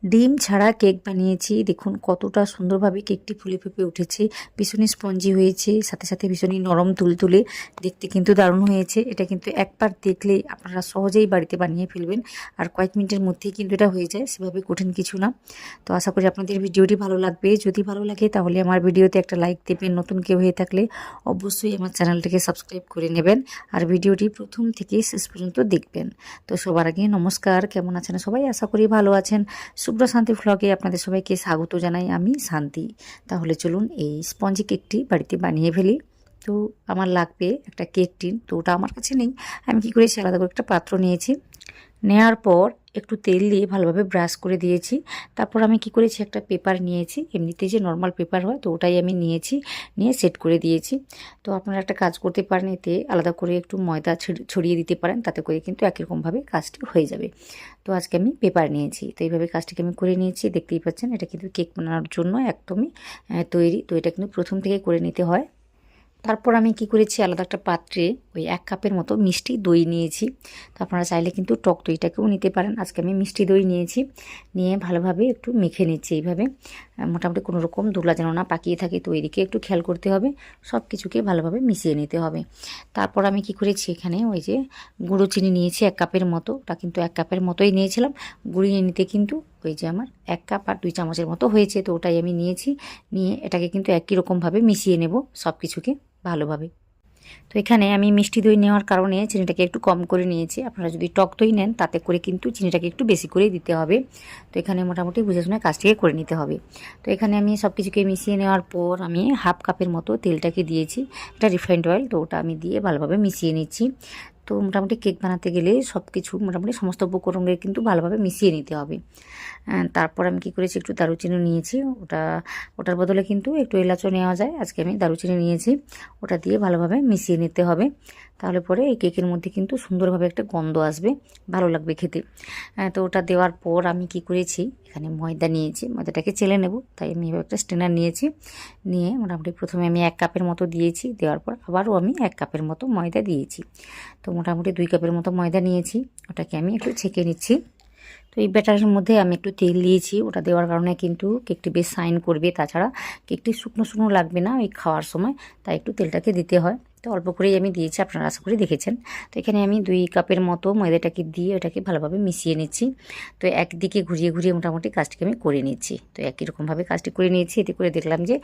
ডিম ছাড়া কেক বানিয়েছি, দেখুন কতটা সুন্দরভাবে কেকটি ফুলে ফেঁপে উঠেছে, ভীষণই স্পঞ্জি হয়েছে, সাথে সাথে ভীষণই নরম তুলতুলে, দেখতে কিন্তু দারুণ হয়েছে। এটা কিন্তু একবার দেখলেই আপনারা সহজেই বাড়িতে বানিয়ে ফেলবেন, আর কয়েক মিনিটের মধ্যেই কিন্তু এটা হয়ে যায়, সেভাবে কঠিন কিছু না। তো আশা করি আপনাদের ভিডিওটি ভালো লাগবে। যদি ভালো লাগে তাহলে আমার ভিডিওতে একটা লাইক দেবেন, নতুন কেউ হয়ে থাকলে অবশ্যই আমার চ্যানেলটিকে সাবস্ক্রাইব করে নেবেন, আর ভিডিওটি প্রথম থেকে শেষ পর্যন্ত দেখবেন। তো সবার আগে নমস্কার, কেমন আছেন সবাই? আশা করি ভালো আছেন। শুভ্র শান্তি ভ্লগে আপনাদের সবাইকে স্বাগত জানাই, আমি শান্তি। তাহলে চলুন এই স্পঞ্জি কেকটি বাড়িতে বানিয়ে ফেলি। তো আমার লাগবে একটা কেক টিন, তো ওটা আমার কাছে নেই। আমি কি করেছি, আলাদা করে একটা পাত্র নিয়েছি। নেওয়ার পর একটু তেল দিয়ে ভালোভাবে ব্রাশ করে দিয়েছি। তারপর আমি কি করেছি, একটা পেপার নিয়েছি, এমনিতে যে নর্মাল পেপার হয়, তো ওটাই আমি নিয়েছি, নিয়ে সেট করে দিয়েছি। তো আপনারা একটা কাজ করতে পারেন, এতে আলাদা করে একটু ময়দা ছড়িয়ে দিতে পারেন, তাতে করে কিন্তু একই রকমভাবে কাজটি হয়ে যাবে। তো আজকে আমি পেপার নিয়েছি, তো এইভাবে কাজটিকে আমি করে নিয়েছি। দেখতেই পাচ্ছেন এটা কিন্তু কেক বানানোর জন্য একদমই তৈরি। তো এটা কিন্তু প্রথম থেকে করে নিতে হয়। তারপর আমি কি করেছি, আলাদা একটা পাত্রে ওই 1 কাপের মতো মিষ্টি দই নিয়েছি। তো আপনারা চাইলে কিন্তু টক দইটাকেও নিতে পারেন। আজকে আমি মিষ্টি দই নিয়েছি, নিয়ে ভালোভাবে একটু মেখে নিচ্ছি। এইভাবে মোটামুটি কোনো রকম দোলা যেন না পাকিয়ে থাকে, তো এদিকে একটু খেয়াল করতে হবে। সব কিছুকে ভালোভাবে মিশিয়ে নিতে হবে। তারপর আমি কি করেছি, এখানে ওই যে গুঁড়ো চিনি নিয়েছি 1 কাপের মতো। ওটা কিন্তু 1 কাপের মতোই নিয়েছিলাম। গুঁড়িয়ে নিতে কিন্তু ওই যে আমার 1 কাপ আর 2 চামচের মতো হয়েছে, তো ওটাই আমি নিয়েছি। নিয়ে এটাকে কিন্তু একই রকমভাবে মিশিয়ে নেব সব কিছুকে ভালোভাবে। তো এখানে আমি মিষ্টি দই নেওয়ার কারণে চিনিটাকে একটু কম করে নিয়েছি। আপনারা যদি টক দই নেন তাতে করে কিন্তু চিনিটাকে একটু বেশি করেই দিতে হবে। তো এখানে মোটামুটি বুঝে শুনে কাজটিকে করে নিতে হবে। তো এখানে আমি সব কিছুকে মিশিয়ে নেওয়ার পর আমি 1/2 কাপের মতো তেলটাকে দিয়েছি। এটা রিফাইন্ড অয়েল, তো ওটা আমি দিয়ে ভালোভাবে মিশিয়ে নিচ্ছি। তো মোটামুটি কেক বানাতে গেলে সব কিছু মোটামুটি সমস্ত উপকরণের কিন্তু ভালোভাবে মিশিয়ে নিতে হবে। তারপর আমি কি করেছি, একটু দারুচিনি নিয়েছি। ওটার বদলে কিন্তু একটু এলাচও নেওয়া যায়, আজকে আমি দারুচিনি নিয়েছি। ওটা দিয়ে ভালোভাবে মিশিয়ে নিতে হবে। তাহলে পরে এই কেকের মধ্যে কিন্তু সুন্দরভাবে একটা গন্ধ আসবে, ভালো লাগবে খেতে। তো ওটা দেওয়ার পর আমি কি করেছি, এখানে ময়দা নিয়েছি, ময়দাটাকে চেলে নেব, তাই আমি এবার একটা স্ট্রেনার নিয়েছি। নিয়ে মোটামুটি প্রথমে আমি 1 কাপের মতো দিয়েছি, দেওয়ার পর আবারও আমি 1 কাপের মতো ময়দা দিয়েছি। তো মোটামুটি 2 কাপের মতো ময়দা নিয়েছি, ওটাকে আমি একটু ছেঁকে নিচ্ছি। তো এই ব্যাটারের মধ্যে আমি একটু তেল দিয়েছি, ওটা দেওয়ার কারণে কিন্তু কেকটি বেশ শাইন করবে। তাছাড়া কেকটি শুকনো শুকনো লাগবে না ওই খাওয়ার সময়, তাই একটু তেলটাকে দিতে হয়। তো অল্প করেই আমি দিয়েছি, আপনারা আশা করি দেখেছেন। তো এখানে আমি 2 কাপের মতো ময়দাটাকে দিয়ে ওটাকে ভালোভাবে মিশিয়ে নিচ্ছি। তো একদিকে ঘুরিয়ে ঘুরিয়ে মোটামুটি কাজটিকে আমি করে নিচ্ছি। তো একই রকমভাবে কাজটি করে নিয়েছি। এতে করে দেখলাম যে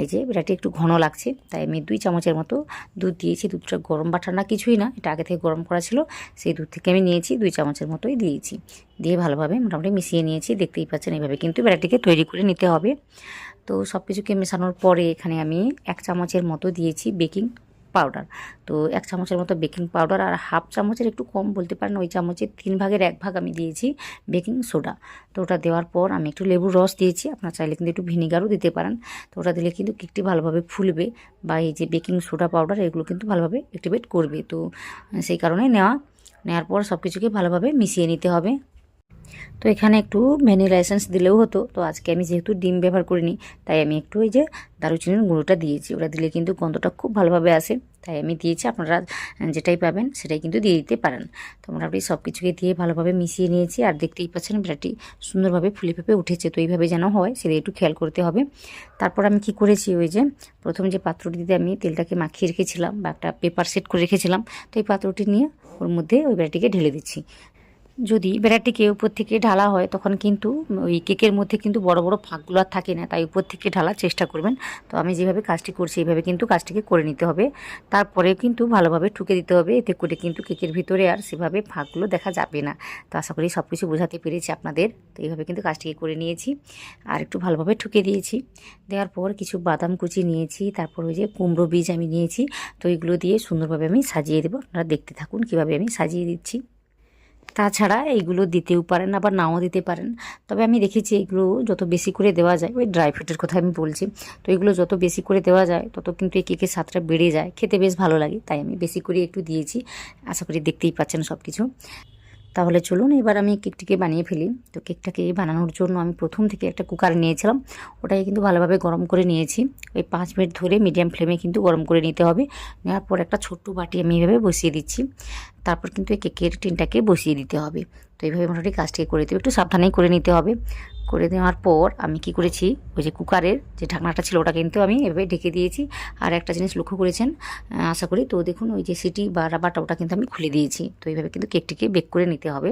এই যে ব্যাটারটি একটু ঘন লাগছে, তাই আমি 2 চামচের মতো দুধ দিয়েছি। দুধটা গরম বা ঠান্ডা কিছুই না, এটা আগে থেকে গরম করা ছিল, সেই দুধ থেকে আমি নিয়েছি, 2 চামচের মতোই দিয়েছি। দিয়ে ভালোভাবে মোটামুটি মিশিয়ে নিয়েছি। দেখতেই পাচ্ছেন এইভাবে কিন্তু ব্যাটারটিকে তৈরি করে নিতে হবে। তো সব কিছুকে মেশানোর পরে এখানে আমি 1 চামচের মতো দিয়েছি বেকিং পাউডার। তো 1 চামচের মতো বেকিং পাউডার, আর 1/2 চামচের একটু কম বলতে পারেন, ওই চামচের 3 ভাগের 1 ভাগ আমি দিয়েছি বেকিং সোডা। তো ওটা দেওয়ার পর আমি একটু লেবুর রস দিয়েছি, আপনারা চাইলে কিন্তু একটু ভিনিগারও দিতে পারেন। তো ওটা দিলে কিন্তু কেকটি ভালোভাবে ফুলবে, বা এই যে বেকিং সোডা পাউডার এগুলো কিন্তু ভালোভাবে অ্যাক্টিভেট করবে। তো সেই কারণে নেওয়ার পর সব কিছুকে ভালোভাবে মিশিয়ে নিতে হবে। তো এখানে একটু ভ্যানিলা এসেন্স দিলেও হতো, তো আজকে আমি যেহেতু ডিম ব্যবহার করিনি, তাই আমি একটু ওই যে দারুচিনির গুঁড়োটা দিয়েছি। ওটা দিলে কিন্তু গন্ধটা খুব ভালোভাবে আসে, তাই আমি দিয়েছি। আপনারা যেটাই পাবেন সেটাই কিন্তু দিয়ে দিতে পারেন। তো মোটামুটি সব কিছুকে দিয়ে ভালোভাবে মিশিয়ে নিয়েছি, আর দেখতেই পাচ্ছেন ব্যাটারটি সুন্দরভাবে ফুলে ফেঁপে উঠেছে। তো এইভাবে যেন হয় সেটা একটু খেয়াল করতে হবে। তারপর আমি কি করেছি, ওই যে প্রথম যে পাত্রটিতে আমি তেলটাকে মাখিয়ে রেখেছিলাম বা একটা পেপার সেট করে রেখেছিলাম, তো এই পাত্রটি নিয়ে ওর মধ্যে ওই ব্যাটারটিকে ঢেলে দিচ্ছি। যদি ব্যাটারটিকে উপর থেকে ঢালা হয় তখন কিন্তু ওই কেকের মধ্যে কিন্তু বড় বড় ফাঁকগুলো আর থাকে না, তাই উপর থেকে ঢালার চেষ্টা করবেন। তো আমি যেভাবে কাজটি করছি এইভাবে কিন্তু কাজটিকে করে নিতে হবে। তারপরে কিন্তু ভালোভাবে ঠুকে দিতে হবে, এতে করে কিন্তু কেকের ভিতরে আর সেভাবে ফাঁকগুলো দেখা যাবে না। তো আশা করি সব কিছু বোঝাতে পেরেছি আপনাদের। তো এইভাবে কিন্তু কাজটিকে করে নিয়েছি, আর একটু ভালোভাবে ঠুকে দিয়েছি। দেওয়ার পর কিছু বাদাম কুচি নিয়েছি, তারপর ওই যে কুমড়ো বীজ আমি নিয়েছি। তো এইগুলো দিয়ে সুন্দরভাবে আমি সাজিয়ে দেবো, আপনারা দেখতে থাকুন কীভাবে আমি সাজিয়ে দিচ্ছি। তাছাড়া এইগুলো দিতেও পারেন, আবার নাও দিতে পারেন। তবে আমি দেখেছি এগুলো যত বেশি করে দেওয়া যায়, ওই ড্রাই ফ্রুটের কথা আমি বলছি, তো এগুলো যত বেশি করে দেওয়া যায় তত কিন্তু এই কেকের স্বাদটা বেড়ে যায়, খেতে বেশ ভালো লাগে, তাই আমি বেশি করে একটু দিয়েছি। আশা করি দেখতেই পাচ্ছেন সব কিছু। তাহলে চলুন এবার আমি কেকটিকে বানিয়ে ফেলি। তো কেকটাকে বানানোর জন্য আমি প্রথম থেকে একটা কুকার নিয়েছিলাম, ওটাকে কিন্তু ভালোভাবে গরম করে নিয়েছি। ওই 5 মিনিট ধরে মিডিয়াম ফ্লেমে কিন্তু গরম করে নিতে হবে। নেওয়ার পর একটা ছোট্ট বাটি আমি এভাবে বসিয়ে দিচ্ছি। তারপর কিন্তু এই কেকের টিনটাকে বসিয়ে দিতে হবে। তো এইভাবে মোটামুটি কাজটিকে করে দেবে, একটু সাবধানেই করে নিতে হবে। করে দেওয়ার পর আমি কি করেছি, ওই যে কুকারের যে ঢাকনাটা ছিল ওটা কিন্তু আমি এভাবে ঢেকে দিয়েছি। আর একটা জিনিস লক্ষ্য করেছেন আশা করি, তো দেখুন ওই যে সিটি বা রাবারটা ওটা কিন্তু আমি খুলে দিয়েছি। তো এইভাবে কিন্তু কেকটিকে বেক করে নিতে হবে।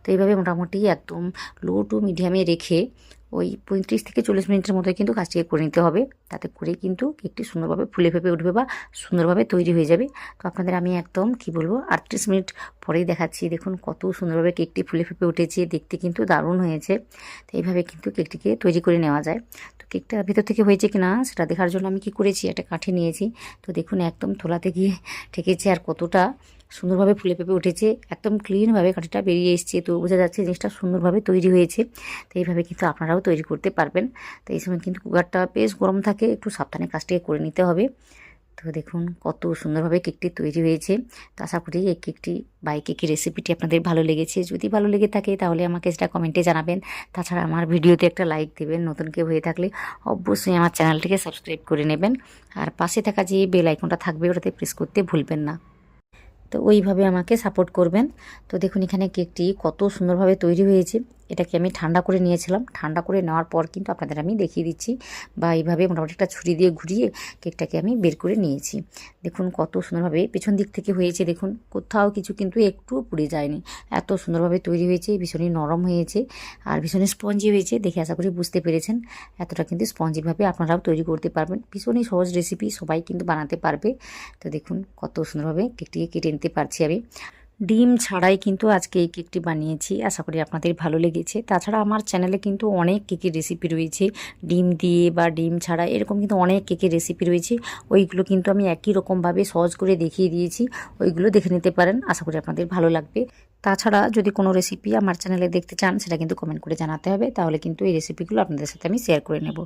তো এইভাবে মোটামুটি একদম লো টু মিডিয়ামে রেখে ওই 35 থেকে 40 মিনিটের মতো কিন্তু কাজটিকে করে নিতে হবে। তাতে করেই কিন্তু কেকটি সুন্দরভাবে ফুলে ফেপে উঠবে বা সুন্দরভাবে তৈরি হয়ে যাবে। তো আপনাদের আমি একদম কি বলবো 38 মিনিট পরেই দেখাচ্ছি। দেখুন কত সুন্দরভাবে কেকটি ফুলে ফেপে উঠেছে, দেখতে কিন্তু দারুণ হয়েছে। তো এইভাবে কিন্তু কেকটিকে তৈরি করে নেওয়া যায়। তো কেকটা ভিতর থেকে হয়েছে কি না সেটা দেখার জন্য আমি কি করেছি, একটা কাঠি নিয়েছি। তো দেখুন একদম তোলাতে গিয়ে ঠেকেছে আর কতটা সুন্দরভাবে ফুলে ফেপে উঠেছে, একদম ক্লিনভাবে কাঠিটা বেরিয়ে এসছে। তো বোঝা যাচ্ছে জিনিসটা সুন্দরভাবে তৈরি হয়েছে। তো এইভাবে কিন্তু আপনারাও তৈরি করতে পারবেন। তো এই সময় কিন্তু কুকারটা বেশ গরম থাকে, একটু সাবধানে কাজটিকে করে নিতে হবে। তো দেখুন কত সুন্দরভাবে কেকটি তৈরি হয়েছে। তো আশা করি এই কেকটি বা এই কেকের রেসিপিটি আপনাদের ভালো লেগেছে। যদি ভালো লেগে থাকে তাহলে আমাকে সেটা কমেন্টে জানাবেন। তাছাড়া আমার ভিডিওতে একটা লাইক দেবেন। নতুন কেউ হয়ে থাকলে অবশ্যই আমার চ্যানেলটিকে সাবস্ক্রাইব করে নেবেন। আর পাশে থাকা যে বেল আইকনটা থাকবে ওটাতে প্রেস করতে ভুলবেন না। তো ওইভাবে আমাকে সাপোর্ট করবেন। তো দেখুন এখানে কেকটি কত সুন্দরভাবে তৈরি হয়েছে। এটাকে আমি ঠান্ডা করে নিয়েছিলাম। ঠান্ডা করে নেওয়ার পর কিন্তু আপনাদের আমি দেখিয়ে দিচ্ছি, বা এইভাবে মোটামুটি একটা ছুরি দিয়ে ঘুরিয়ে কেকটাকে আমি বের করে নিয়েছি। দেখুন কত সুন্দরভাবে পেছন দিক থেকে হয়েছে। দেখুন কোথাও কিছু কিন্তু একটুও পুড়ে যায়নি, এত সুন্দরভাবে তৈরি হয়েছে। ভীষণই নরম হয়েছে আর ভীষণই স্পঞ্জি হয়েছে। দেখে আশা করি বুঝতে পেরেছেন। এতটা কিন্তু স্পঞ্জিভাবে আপনারাও তৈরি করতে পারবেন। ভীষণই সহজ রেসিপি, সবাই কিন্তু বানাতে পারবে। তো দেখুন কত সুন্দরভাবে কেকটিকে কেটে নিতে পারছি আমি। ডিম ছাড়াই কিন্তু আজকে এই কেকটি বানিয়েছি। আশা করি আপনাদের ভালো লেগেছে। তাছাড়া আমার চ্যানেলে কিন্তু অনেক কেকের রেসিপি রয়েছে, ডিম দিয়ে বা ডিম ছাড়া এরকম কিন্তু অনেক কেকের রেসিপি রয়েছে। ওইগুলো কিন্তু আমি একই রকমভাবে সহজ করে দেখিয়ে দিয়েছি, ওইগুলো দেখে নিতে পারেন। আশা করি আপনাদের ভালো লাগবে। তাছাড়া যদি কোনো রেসিপি আমার চ্যানেলে দেখতে চান সেটা কিন্তু কমেন্ট করে জানাতে হবে, তাহলে কিন্তু এই রেসিপিগুলো আপনাদের সাথে আমি শেয়ার করে নেব।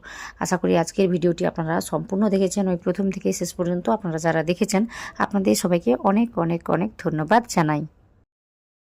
আশা করি আজকের ভিডিওটি আপনারা সম্পূর্ণ দেখেছেন, ওই প্রথম থেকে শেষ পর্যন্ত। আপনারা যারা দেখেছেন আপনাদের সবাইকে অনেক অনেক অনেক ধন্যবাদ জানাই।